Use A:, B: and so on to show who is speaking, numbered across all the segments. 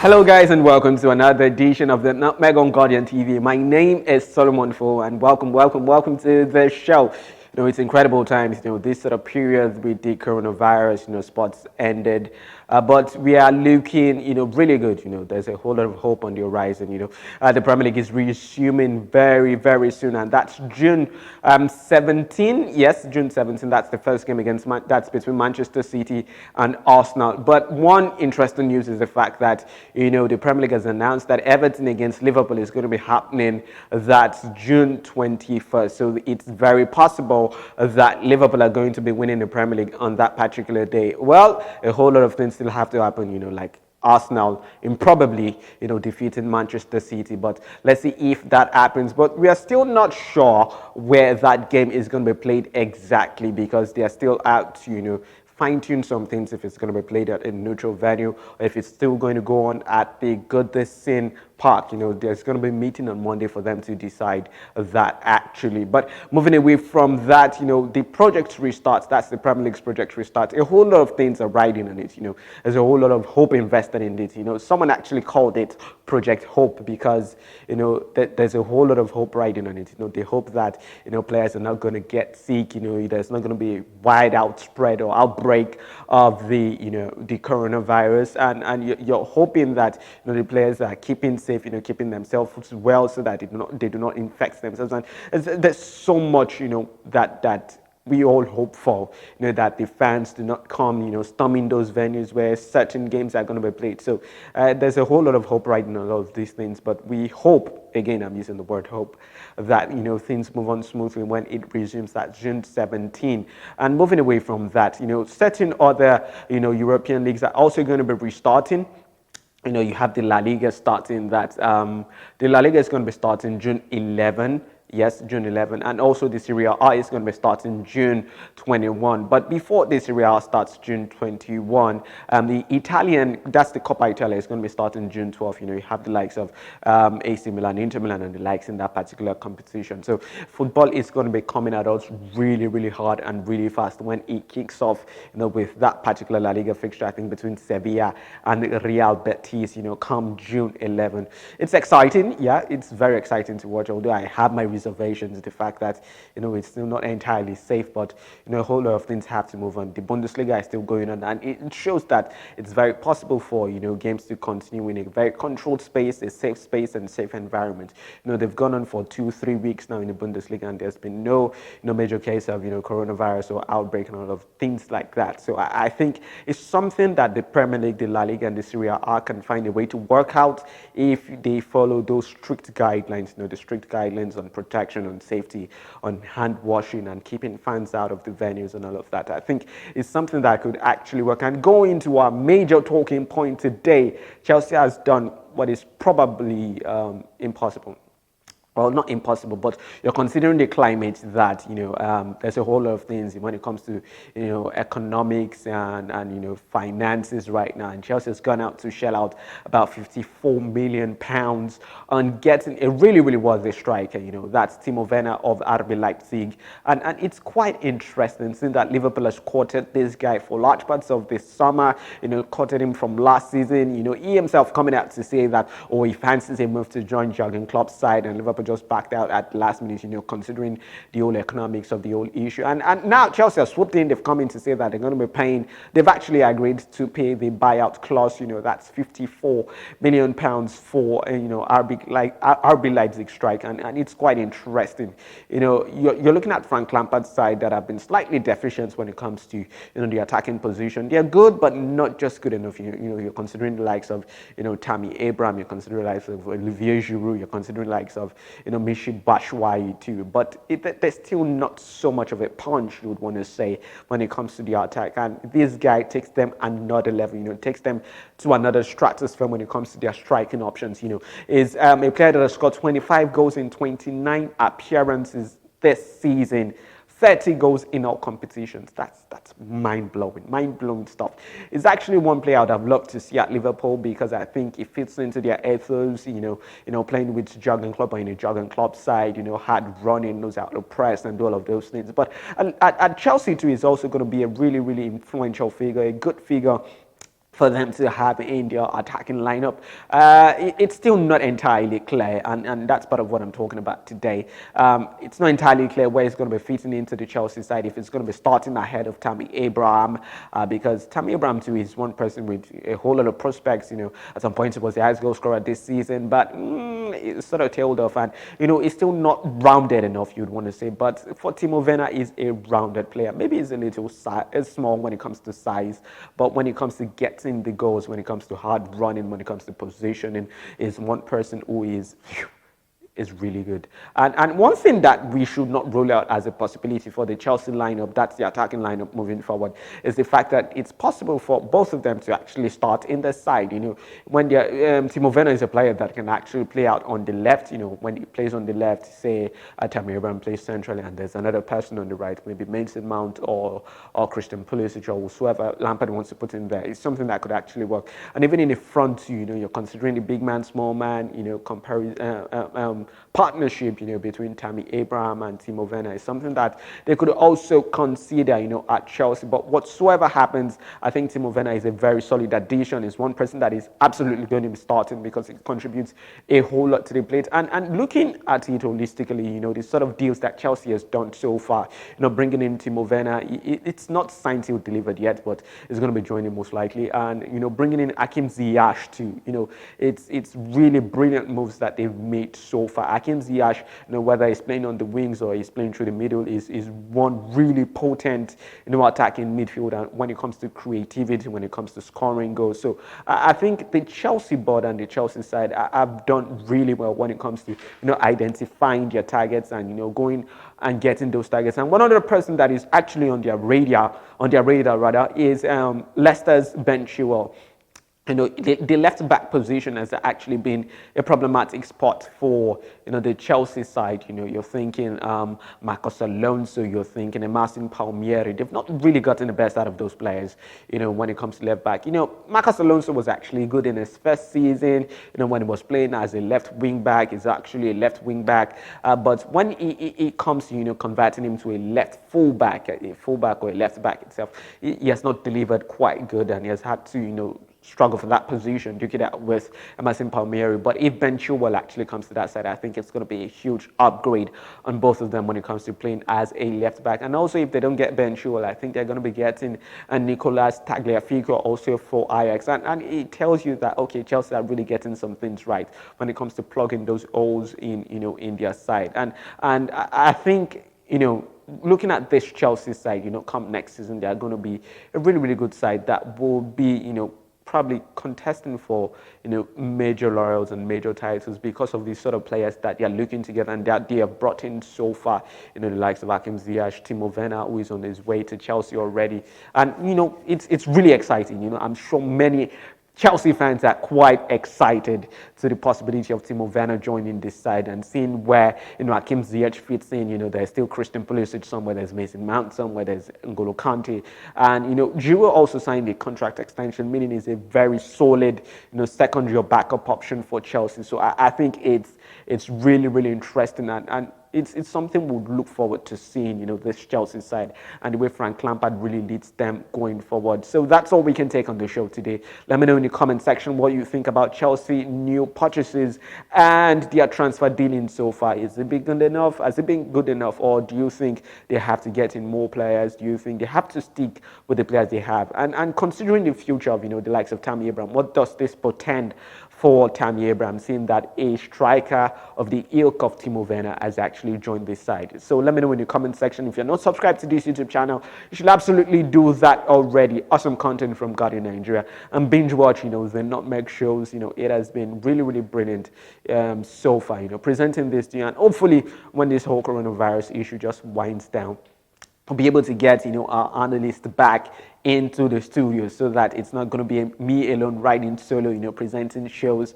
A: Hello, guys, and welcome to another edition of the Nutmeg on Guardian TV. My name is Solomon Fowowe, and welcome to the show. It's incredible times. This sort of period with the coronavirus. Sports ended, but we are looking, really good. There's a whole lot of hope on the horizon. The Premier League is resuming very, very soon, and that's June 17. Yes, June 17. That's the first game that's between Manchester City and Arsenal. But one interesting news is the fact that the Premier League has announced that Everton against Liverpool is going to be happening. That's June 21st. So it's very possible that Liverpool are going to be winning the Premier League on that particular day. Well, a whole lot of things still have to happen, like Arsenal improbably, defeating Manchester City. But let's see if that happens. But we are still not sure where that game is going to be played exactly, because they are still out to, fine-tune some things, if it's going to be played at a neutral venue, or if it's still going to go on at the Goodison Park. There's going to be a meeting on Monday for them to decide that actually. But moving away from that, the project restarts. That's the Premier League's project restarts. A whole lot of things are riding on it. There's a whole lot of hope invested in it. Someone actually called it Project Hope because, there's a whole lot of hope riding on it. They hope that, players are not going to get sick. There's not going to be a wide outspread or outbreak of the, the coronavirus. And you're hoping that, the players are keeping safe, keeping themselves well so that they do not infect themselves. And there's so much, that we all hope for, that the fans do not come, storming those venues where certain games are going to be played. So there's a whole lot of hope riding on a lot of these things. But we hope, again, I'm using the word hope, that, things move on smoothly when it resumes that June 17. And moving away from that, certain other, European leagues are also going to be restarting. You have the La Liga starting that, the La Liga is going to be starting June 11. Yes, June 11. And also the Serie A is going to be starting June 21. But before the Serie A starts June 21, the Italian, that's the Coppa Italia, is going to be starting June 12. You have the likes of AC Milan, Inter Milan, and the likes in that particular competition. So football is going to be coming at us really, really hard and really fast when it kicks off, with that particular La Liga fixture, I think between Sevilla and Real Betis, come June 11. It's exciting. Yeah, it's very exciting to watch, although I have my reservations, the fact that it's still not entirely safe, but a whole lot of things have to move on. The Bundesliga is still going on, and it shows that it's very possible for games to continue in a very controlled space, a safe space, and safe environment. They've gone on for 2-3 weeks now in the Bundesliga, and there's been no major case of coronavirus or outbreak and all of things like that. So I think it's something that the Premier League, the La Liga, and the Serie A can find a way to work out if they follow those strict guidelines. The strict guidelines on protection, on safety, on hand washing, and keeping fans out of the venues and all of that. I think it's something that could actually work. And going into our major talking point today, Chelsea has done what is probably impossible. Well, not impossible, but you're considering the climate that, there's a whole lot of things when it comes to, economics and finances right now. And Chelsea has gone out to shell out about £54 million on getting a really, really worthy striker. That's Timo Werner of RB Leipzig. And it's quite interesting seeing that Liverpool has courted this guy for large parts of this summer, courted him from last season. He himself coming out to say that, he fancies a move to join Jurgen Klopp's side, and Liverpool just backed out at the last minute, considering the whole economics of the whole issue. And now Chelsea have swooped in. They've come in to say that they're going to be paying. They've actually agreed to pay the buyout clause. That's £54 million for RB Leipzig strike, and it's quite interesting. You're looking at Frank Lampard's side that have been slightly deficient when it comes to the attacking position. They're good, but not just good enough. You're considering the likes of Tammy Abraham. You're considering the likes of Olivier Giroud. You're considering the likes of Michy Batshuayi too, but there's still not so much of a punch, you would want to say, when it comes to the attack. And this guy takes them another level, takes them to another stratosphere when it comes to their striking options. Is a player that has scored 25 goals in 29 appearances this season. 30 goals in all competitions. That's mind-blowing stuff. It's actually one player I'd have loved to see at Liverpool, because I think it fits into their ethos, playing with Jurgen Klopp or in a Jurgen Klopp side, hard running, knows how to press and do all of those things. But at Chelsea too, is also going to be a really, really influential figure, a good figure for them to have in their attacking lineup. It's still not entirely clear, and that's part of what I'm talking about today. It's not entirely clear where it's going to be fitting into the Chelsea side, if it's going to be starting ahead of Tammy Abraham, because Tammy Abraham too is one person with a whole lot of prospects. At some point he was the highest goal scorer this season, but it's sort of tailed off, and it's still not rounded enough, you'd want to say. But for Timo Werner is a rounded player. Maybe he's a little small when it comes to size, but when it comes to getting the goals, when it comes to hard running, when it comes to positioning, is one person who is really good. And one thing that we should not rule out as a possibility for the Chelsea lineup, that's the attacking lineup moving forward, is the fact that it's possible for both of them to actually start in the side. When Timo Werner is a player that can actually play out on the left. When he plays on the left, say Tammy Abraham plays centrally, and there's another person on the right, maybe Mason Mount or Christian Pulisic or whoever Lampard wants to put in there. It's something that could actually work. And even in the front, you're considering the big man, small man, partnership, between Tammy Abraham and Timo Werner is something that they could also consider, at Chelsea. But whatsoever happens, I think Timo Werner is a very solid addition. Is one person that is absolutely going to be starting because it contributes a whole lot to the plate. And looking at it holistically, the sort of deals that Chelsea has done so far, bringing in Timo Werner, it's not signed till delivered yet, but it's going to be joining most likely. And, bringing in Hakim Ziyech too, it's really brilliant moves that they've made so far. Hakim Ziyech, whether he's playing on the wings or he's playing through the middle, is one really potent, attacking midfielder when it comes to creativity, when it comes to scoring goals. So I think the Chelsea board and the Chelsea side have done really well when it comes to, identifying their targets and, going and getting those targets. And one other person that is actually on their radar is Leicester's Ben Chilwell. The left back position has actually been a problematic spot for the Chelsea side. You're thinking Marcos Alonso, you're thinking Emerson Palmieri. They've not really gotten the best out of those players. When it comes to left back. Marcos Alonso was actually good in his first season. When he was playing as a left wing back, he's actually a left wing back. But when it comes to converting him to a left full back or a left back itself, he has not delivered quite good, and he has had to struggle for that position, duke it out with Emerson Palmieri. But if Ben Chilwell actually comes to that side, I think it's going to be a huge upgrade on both of them when it comes to playing as a left back. And also, if they don't get Ben Chilwell, I think they're going to be getting Nicolas Tagliafico also for Ajax. And it tells you that, okay, Chelsea are really getting some things right when it comes to plugging those holes in their side. And I think, looking at this Chelsea side, come next season, they're going to be a really, really good side that will be, probably contesting for major laurels and major titles because of these sort of players that they are looking to get and that they have brought in so far. The likes of Hakim Ziyech, Timo Werner, who is on his way to Chelsea already, and it's really exciting. I'm sure many Chelsea fans are quite excited to the possibility of Timo Werner joining this side and seeing where Hakim Ziyech fits in. There's still Christian Pulisic somewhere, there's Mason Mount somewhere, there's N'Golo Kante, and Giroud also signed a contract extension, meaning he's a very solid secondary or backup option for Chelsea. So I think it's really, really interesting, and it's something we'll look forward to seeing, this Chelsea side and the way Frank Lampard really leads them going forward. So that's all we can take on the show today. Let me know in the comment section what you think about Chelsea new purchases and their transfer dealings so far. Is it been good enough? Has it been good enough? Or do you think they have to get in more players? Do you think they have to stick with the players they have? And considering the future of, the likes of Tammy Abraham, what does this portend for Tammy Abraham, seeing that a striker of the ilk of Timo Werner has actually joined this side? So let me know in the comment section. If you're not subscribed to this YouTube channel, you should absolutely do that already. Awesome content from Guardian Nigeria. And binge watch, the Nutmeg shows. It has been really, really brilliant so far, presenting this to you. And hopefully when this whole coronavirus issue just winds down, we'll be able to get, our analyst back into the studio so that it's not going to be me alone riding solo, presenting shows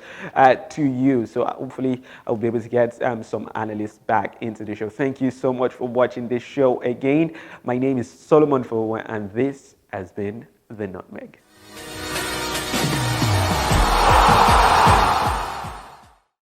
A: to you. So hopefully I'll be able to get some analysts back into the show. Thank you so much for watching this show again. My name is Solomon Fowowe, and this has been The Nutmeg.